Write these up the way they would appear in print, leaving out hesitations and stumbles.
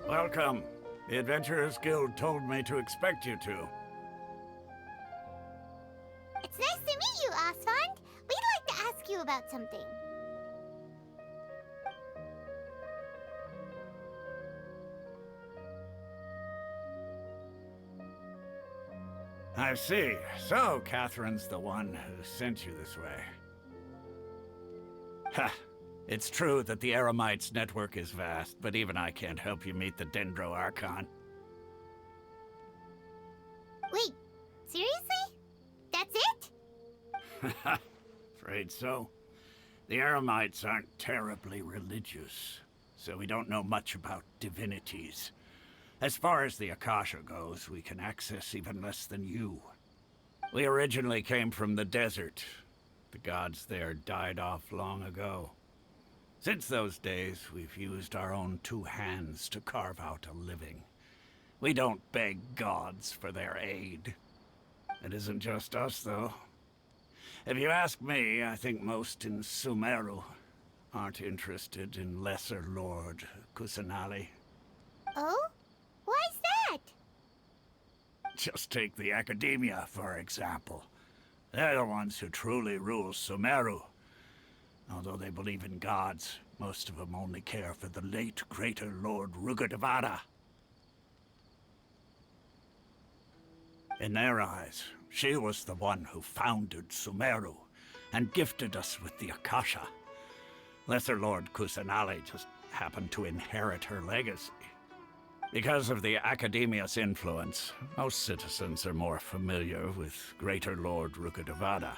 Welcome. The Adventurers Guild told me to expect you to. It's nice to meet you, Asfand. We'd like to ask you about something. I see. So, Catherine's the one who sent you this way. Ha! It's true that the Eremites' network is vast, but even I can't help you meet the Dendro Archon. Wait, seriously? That's it? Afraid so. The Eremites aren't terribly religious, so we don't know much about divinities. As far as the Akasha goes, we can access even less than you. We originally came from the desert. The gods there died off long ago. Since those days, we've used our own two hands to carve out a living. We don't beg gods for their aid. It isn't just us, though. If you ask me, I think most in Sumeru aren't interested in Lesser Lord Kusanali. Oh? Why's that? Just take the Academia, for example. They're the ones who truly rule Sumeru. Although they believe in gods, most of them only care for the late Greater Lord RukaDevata. In their eyes, she was the one who founded Sumeru and gifted us with the Akasha. Lesser Lord Kusanali just happened to inherit her legacy. Because of the Academia's influence, most citizens are more familiar with Greater Lord RukaDevata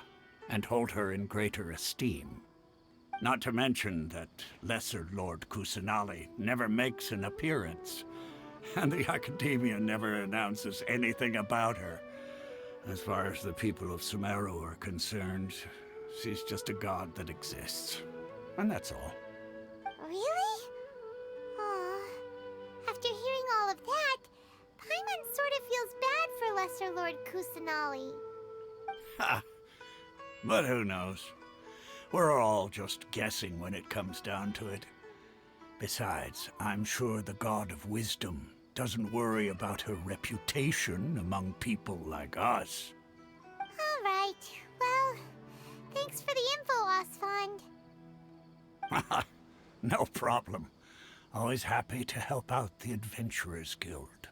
and hold her in greater esteem. Not to mention that Lesser Lord Kusanali never makes an appearance, and the Academia never announces anything about her. As far as the people of Sumeru are concerned, she's just a god that exists. And that's all. Really? Aw. After hearing all of that, Paimon sort of feels bad for Lesser Lord Kusanali. Ha! But who knows? We're all just guessing when it comes down to it. Besides, I'm sure the God of Wisdom doesn't worry about her reputation among people like us. All right. Well, thanks for the info, Asfand. No problem. Always happy to help out the Adventurers Guild.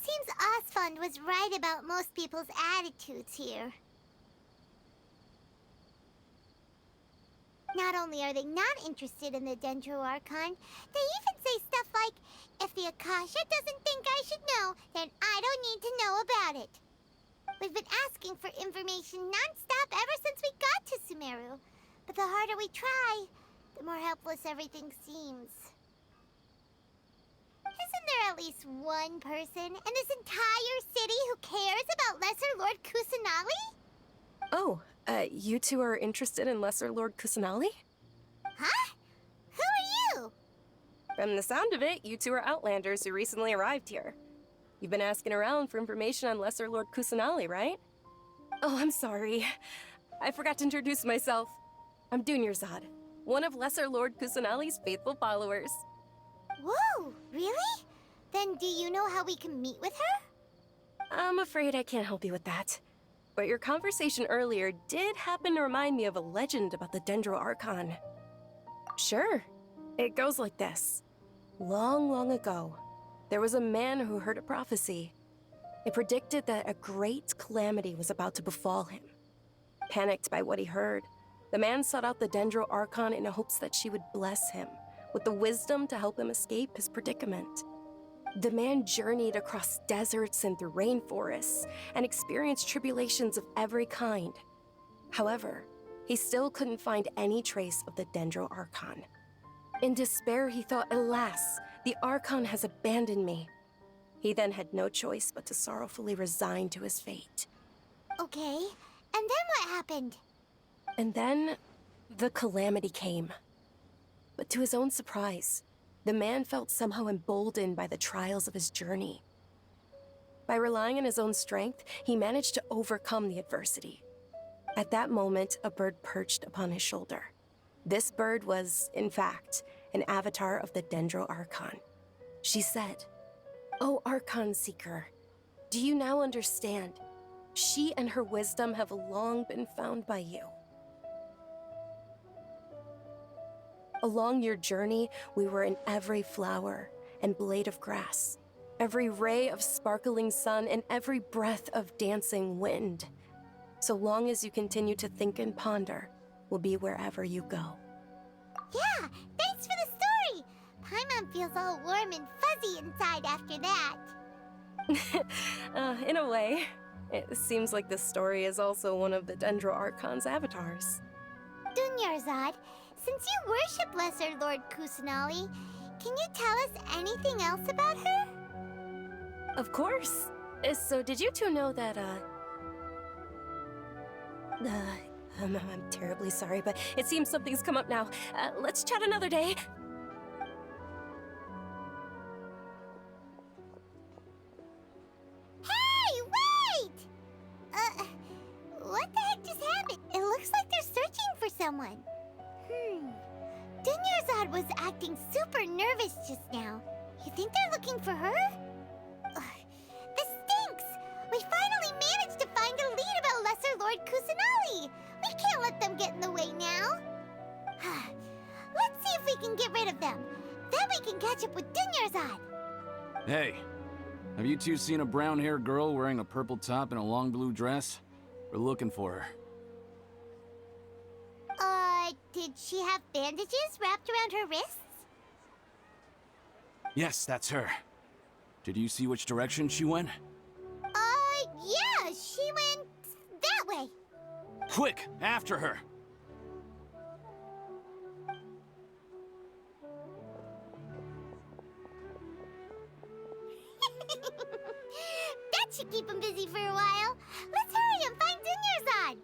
Seems Asfand was right about most people's attitudes here. Not only are they not interested in the Dendro Archon, they even say stuff like, if the Akasha doesn't think I should know, then I don't need to know about it. We've been asking for information non-stop ever since we got to Sumeru. But the harder we try, the more helpless everything seems. Isn't there at least one person in this entire city who cares about Lesser Lord Kusanali? Oh, you two are interested in Lesser Lord Kusanali? Huh? Who are you? From the sound of it, you two are Outlanders who recently arrived here. You've been asking around for information on Lesser Lord Kusanali, right? Oh, I'm sorry. I forgot to introduce myself. I'm Dunyarzad, one of Lesser Lord Kusanali's faithful followers. Whoa, really? Then do you know how we can meet with her? I'm afraid I can't help you with that. But your conversation earlier did happen to remind me of a legend about the Dendro Archon. Sure. It goes like this. Long, long ago, there was a man who heard a prophecy. It predicted that a great calamity was about to befall him. Panicked by what he heard, the man sought out the Dendro Archon in hopes that she would bless him with the wisdom to help him escape his predicament. The man journeyed across deserts and through rainforests and experienced tribulations of every kind. However, he still couldn't find any trace of the Dendro Archon. In despair, he thought, alas, the Archon has abandoned me. He then had no choice but to sorrowfully resign to his fate. Okay, and then what happened? And then, the calamity came. But to his own surprise, the man felt somehow emboldened by the trials of his journey. By relying on his own strength, he managed to overcome the adversity. At that moment, a bird perched upon his shoulder. This bird was, in fact, an avatar of the Dendro Archon. She said, "O Archon Seeker, do you now understand? She and her wisdom have long been found by you. Along your journey, we were in every flower and blade of grass, every ray of sparkling sun, and every breath of dancing wind. So long as you continue to think and ponder, we'll be wherever you go." Yeah, thanks for the story! Paimon feels all warm and fuzzy inside after that. In a way. It seems like this story is also one of the Dendro Archon's avatars. Dunyarzad, since you worship Lesser Lord Kusanali, can you tell us anything else about her? Of course. So did you two know that, I'm terribly sorry, but it seems something's come up now. Let's chat another day. Hey, wait! What the heck just happened? It looks like they're searching for someone. Dunyarzad was acting super nervous just now. You think they're looking for her? This stinks! We finally managed to find a lead about Lesser Lord Kusanali! We can't let them get in the way now. Let's see if we can get rid of them. Then we can catch up with Dunyarzad. Hey, have you two seen a brown-haired girl wearing a purple top and a long blue dress? We're looking for her. Did she have bandages wrapped around her wrists? Yes, that's her. Did you see which direction she went? Yeah, she went that way. Quick, after her! That should keep him busy for a while. Let's hurry and find Dunyarzad.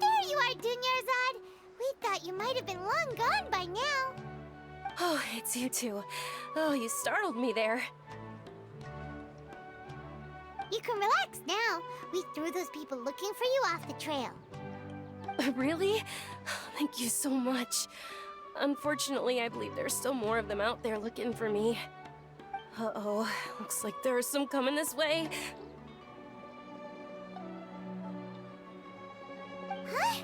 There you are, Dunyarzad. We thought you might have been long gone by now. Oh, it's you two. Oh, you startled me there. You can relax now. We threw those people looking for you off the trail. Really? Thank you so much. Unfortunately, I believe there's still more of them out there looking for me. Uh-oh, looks like there are some coming this way. Huh?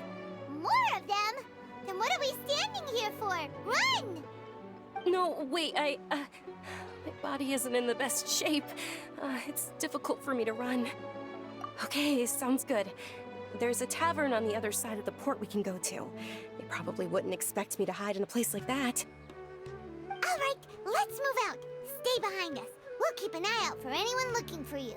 More of them? Then what are we standing here for? Run! No, wait, my body isn't in the best shape. It's difficult for me to run. Okay, sounds good. There's a tavern on the other side of the port we can go to. They probably wouldn't expect me to hide in a place like that. All right, let's move out. Stay behind us. We'll keep an eye out for anyone looking for you.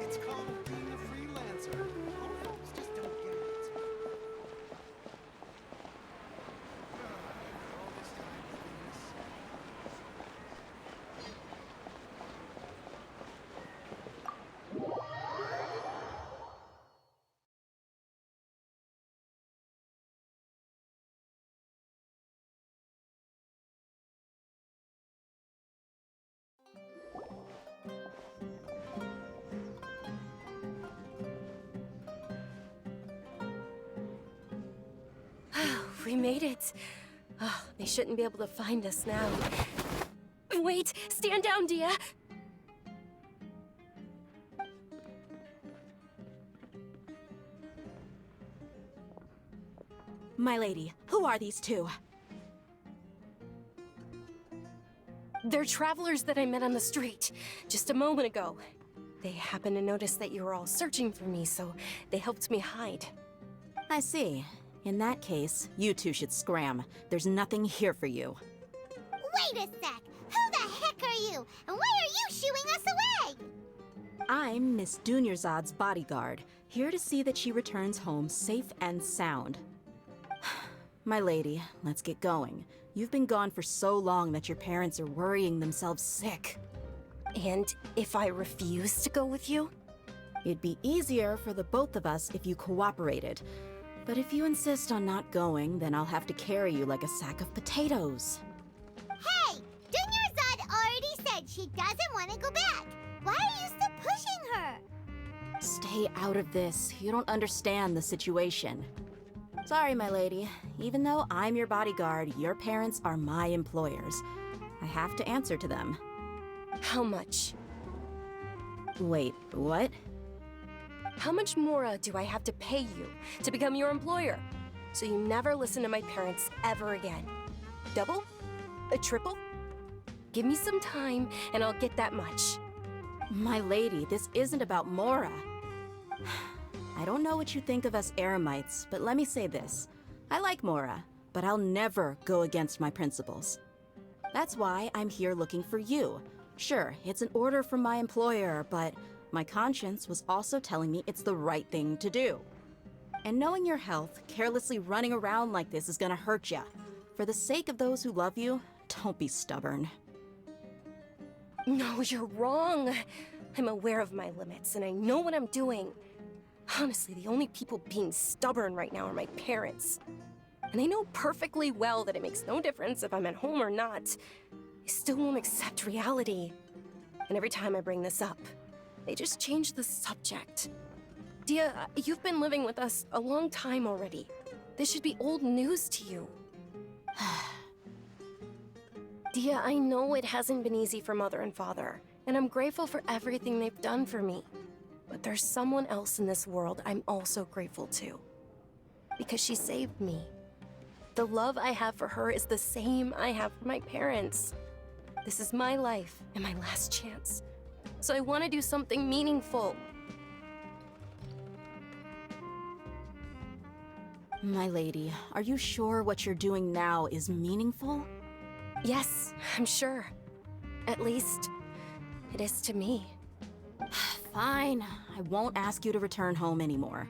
It's called being a freelancer. Most folks just don't get it. All this time doing this. We made it. Oh, they shouldn't be able to find us now. Wait, stand down, Dia. My lady, who are these two? They're travelers that I met on the street just a moment ago. They happened to notice that you were all searching for me, so they helped me hide. I see. In that case, you two should scram. There's nothing here for you. Wait a sec! Who the heck are you? And why are you shooing us away? I'm Miss Dunyarzad's bodyguard, here to see that she returns home safe and sound. My lady, let's get going. You've been gone for so long that your parents are worrying themselves sick. And if I refuse to go with you? It'd be easier for the both of us if you cooperated. But if you insist on not going, then I'll have to carry you like a sack of potatoes. Hey! Dunyarzad already said she doesn't want to go back. Why are you still pushing her? Stay out of this. You don't understand the situation. Sorry, my lady. Even though I'm your bodyguard, your parents are my employers. I have to answer to them. How much? Wait, what? How much more do I have to pay you to become your employer? So you never listen to my parents ever again. Double? A triple? Give me some time and I'll get that much. My lady, this isn't about Mora. I don't know what you think of us Eremites, but let me say this. I like Mora, but I'll never go against my principles. That's why I'm here looking for you. Sure, it's an order from my employer, but my conscience was also telling me it's the right thing to do. And knowing your health, carelessly running around like this is gonna hurt ya. For the sake of those who love you, don't be stubborn. No, you're wrong. I'm aware of my limits and I know what I'm doing. Honestly, the only people being stubborn right now are my parents. And I know perfectly well that it makes no difference if I'm at home or not. They still won't accept reality. And every time I bring this up, they just change the subject. Dia, you've been living with us a long time already. This should be old news to you. Dia, I know it hasn't been easy for Mother and Father, and I'm grateful for everything they've done for me. But there's someone else in this world I'm also grateful to. Because she saved me. The love I have for her is the same I have for my parents. This is my life and my last chance. So I want to do something meaningful. My lady, are you sure what you're doing now is meaningful? Yes, I'm sure. At least, it is to me. Fine, I won't ask you to return home anymore.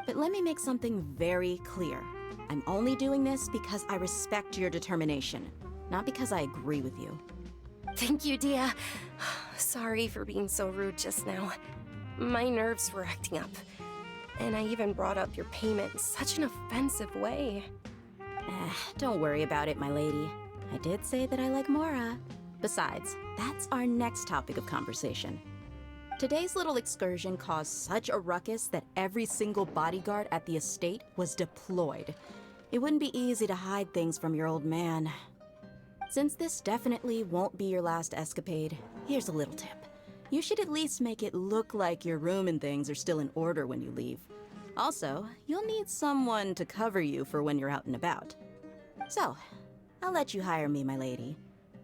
But let me make something very clear. I'm only doing this because I respect your determination, not because I agree with you. Thank you, Dia. Sorry for being so rude just now. My nerves were acting up. And I even brought up your payment in such an offensive way. Don't worry about it, my lady. I did say that I like Mora. Besides, that's our next topic of conversation. Today's little excursion caused such a ruckus that every single bodyguard at the estate was deployed. It wouldn't be easy to hide things from your old man. Since this definitely won't be your last escapade, here's a little tip. You should at least make it look like your room and things are still in order when you leave. Also, you'll need someone to cover you for when you're out and about. So, I'll let you hire me, my lady.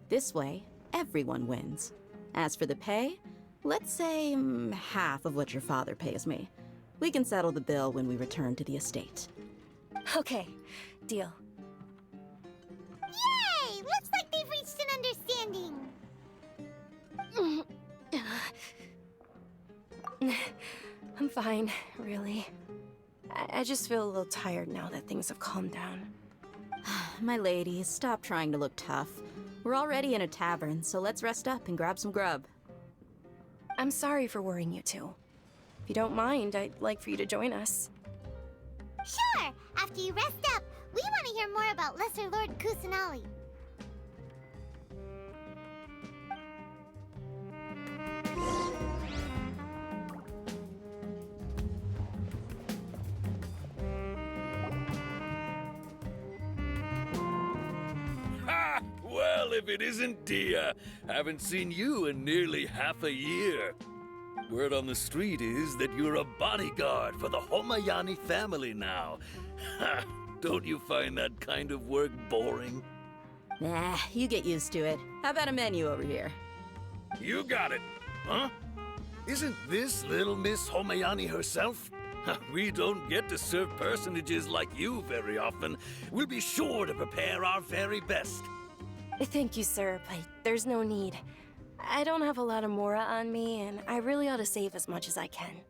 This way, everyone wins. As for the pay, let's say half of what your father pays me. We can settle the bill when we return to the estate. Okay, deal. Yay! Looks like they've reached an understanding. I'm fine, really. I just feel a little tired now that things have calmed down. My lady, stop trying to look tough. We're already in a tavern, so let's rest up and grab some grub. I'm sorry for worrying you two. If you don't mind, I'd like for you to join us. Sure! After you rest up, we want to hear more about Lesser Lord Kusanali. Ha! Well, if it isn't Dia, haven't seen you in nearly half a year. Word on the street is that you're a bodyguard for the Homayani family now. Ha! Don't you find that kind of work boring? Nah, you get used to it. How about a menu over here? You got it. Huh? Isn't this little Miss Homayani herself? We don't get to serve personages like you very often. We'll be sure to prepare our very best. Thank you, sir, but there's no need. I don't have a lot of Mora on me, and I really ought to save as much as I can.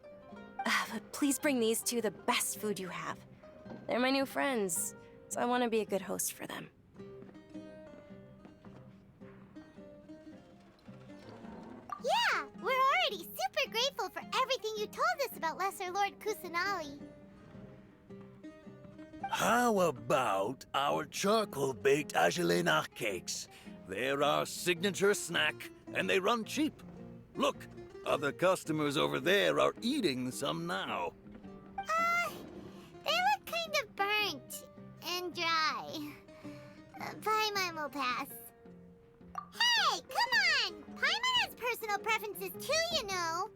But please bring these two the best food you have. They're my new friends, so I want to be a good host for them. Yeah, we're already super grateful for everything you told us about Lesser Lord Kusanali. How about our charcoal-baked Agelena cakes? They're our signature snack, and they run cheap. Look, other customers over there are eating some now. They look kind of burnt and dry. Paimon will pass. Hey, come on! Paimon has personal preferences too, you know.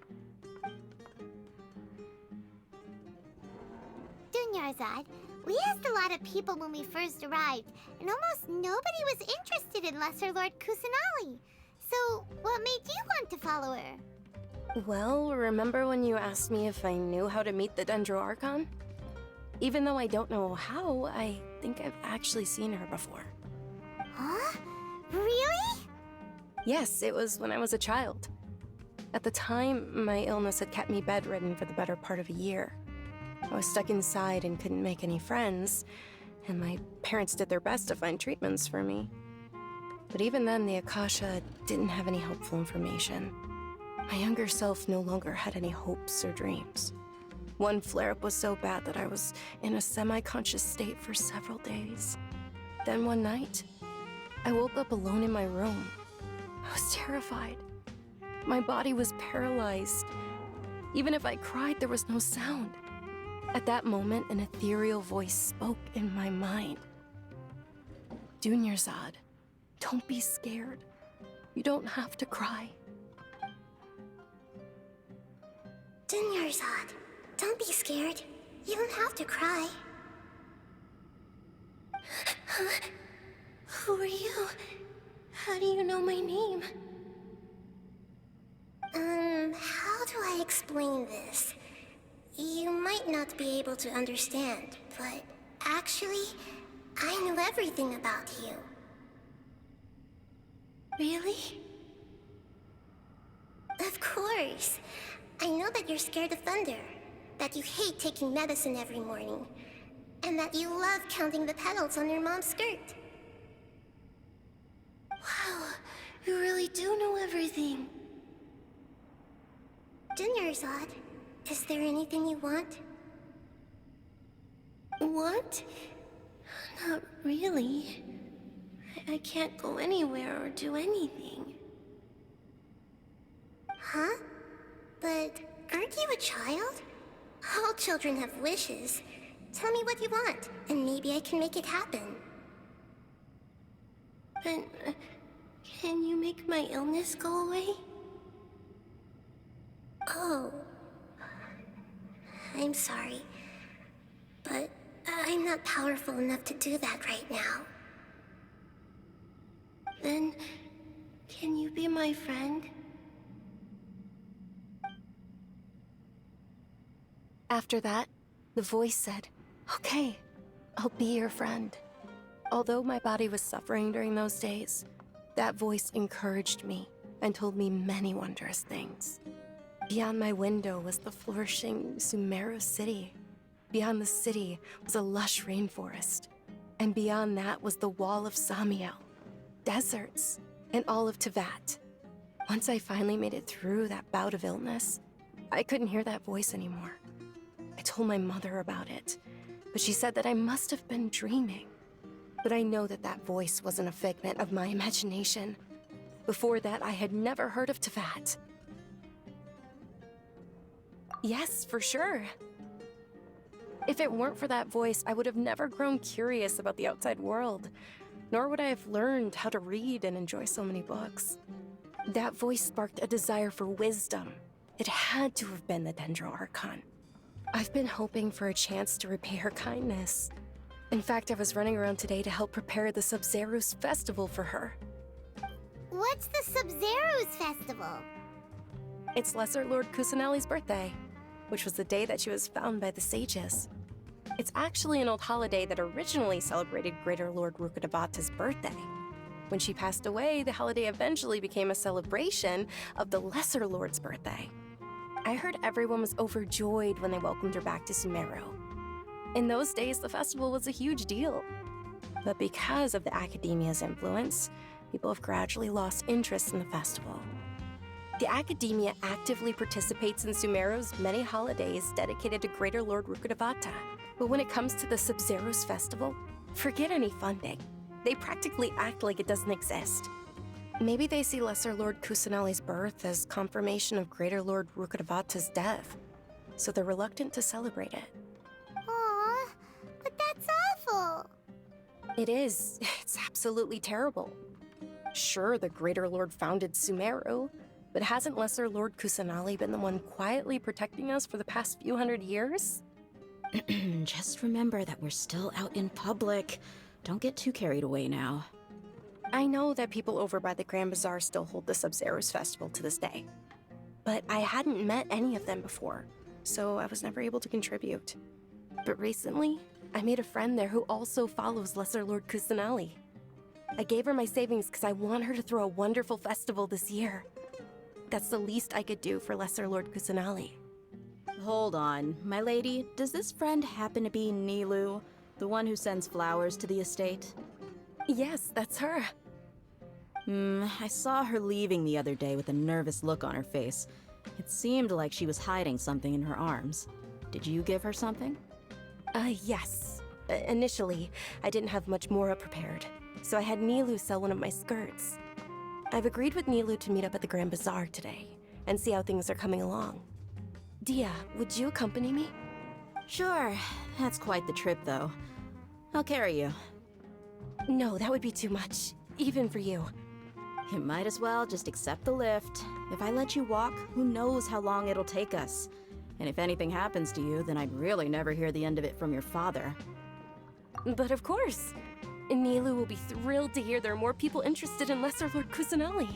Dunyarzad, we asked a lot of people when we first arrived, and almost nobody was interested in Lesser Lord Kusanali. So, what made you want to follow her? Well, remember when you asked me if I knew how to meet the Dendro Archon? Even though I don't know how, I think I've actually seen her before. Huh? Really? Yes, it was when I was a child. At the time, my illness had kept me bedridden for the better part of a year. I was stuck inside and couldn't make any friends, and my parents did their best to find treatments for me. But even then, the Akasha didn't have any helpful information. My younger self no longer had any hopes or dreams. One flare-up was so bad that I was in a semi-conscious state for several days. Then one night, I woke up alone in my room. I was terrified. My body was paralyzed. Even if I cried, there was no sound. At that moment, an ethereal voice spoke in my mind. Dunyarzad, don't be scared. You don't have to cry. Dunyarzad, don't be scared. You don't have to cry. Who are you? How do you know my name? How do I explain this? You might not be able to understand, but actually, I know everything about you. Really? Of course. I know that you're scared of thunder, that you hate taking medicine every morning, and that you love counting the petals on your mom's skirt. Wow, you really do know everything. Dunyarzad, is there anything you want? What? Not really. I can't go anywhere or do anything. Huh? But aren't you a child? All children have wishes. Tell me what you want, and maybe I can make it happen. But can you make my illness go away? Oh. I'm sorry. But I'm not powerful enough to do that right now. Then, can you be my friend? After that, the voice said, "Okay, I'll be your friend." Although my body was suffering during those days, that voice encouraged me and told me many wondrous things. Beyond my window was the flourishing Sumeru city. Beyond the city was a lush rainforest. And beyond that was the wall of Samiel, deserts, and all of Teyvat. Once I finally made it through that bout of illness, I couldn't hear that voice anymore. I told my mother about it, but she said that I must have been dreaming. But I know that that voice wasn't a figment of my imagination. Before that, I had never heard of Teyvat. Yes, for sure. If it weren't for that voice, I would have never grown curious about the outside world, nor would I have learned how to read and enjoy so many books. That voice sparked a desire for wisdom. It had to have been the Dendro Archon. I've been hoping for a chance to repay her kindness. In fact, I was running around today to help prepare the Sub-Zerus festival for her. What's the Sub-Zerus festival? It's Lesser Lord Kusanali's birthday. which was the day that she was found by the sages. It's actually an old holiday that originally celebrated Greater Lord RukaDevata's birthday. When she passed away, the holiday eventually became a celebration of the Lesser Lord's birthday. I heard everyone was overjoyed when they welcomed her back to Sumeru. In those days, the festival was a huge deal. But because of the Academia's influence, people have gradually lost interest in the festival. The Academia actively participates in Sumeru's many holidays dedicated to Greater Lord RukaDevata. But when it comes to the Sub-Zero's festival, forget any funding. They practically act like it doesn't exist. Maybe they see Lesser Lord Kusanali's birth as confirmation of Greater Lord RukaDevata's death, so they're reluctant to celebrate it. Aw, but that's awful. It is. It's absolutely terrible. Sure, the Greater Lord founded Sumeru, but hasn't Lesser Lord Kusanali been the one quietly protecting us for the past few hundred years? Just remember that we're still out in public. Don't get too carried away now. I know that people over by the Grand Bazaar still hold the Sub-Zero's festival to this day. But I hadn't met any of them before, so I was never able to contribute. But recently, I made a friend there who also follows Lesser Lord Kusanali. I gave her my savings because I want her to throw a wonderful festival this year. That's the least I could do for Lesser Lord Kusanali. Hold on, my lady, does this friend happen to be Nilou, the one who sends flowers to the estate? Yes, that's her. I saw her leaving the other day with a nervous look on her face. It seemed like she was hiding something in her arms. Did you give her something? Yes. Initially, I didn't have much Mora prepared, so I had Nilou sell one of my skirts. I've agreed with Nilou to meet up at the Grand Bazaar today, and see how things are coming along. Dia, would you accompany me? Sure. That's quite the trip, though. I'll carry you. No, that would be too much, even for you. You might as well just accept the lift. If I let you walk, who knows how long it'll take us. And if anything happens to you, then I'd really never hear the end of it from your father. But of course. Nilou will be thrilled to hear there are more people interested in Lesser Lord Kusanali.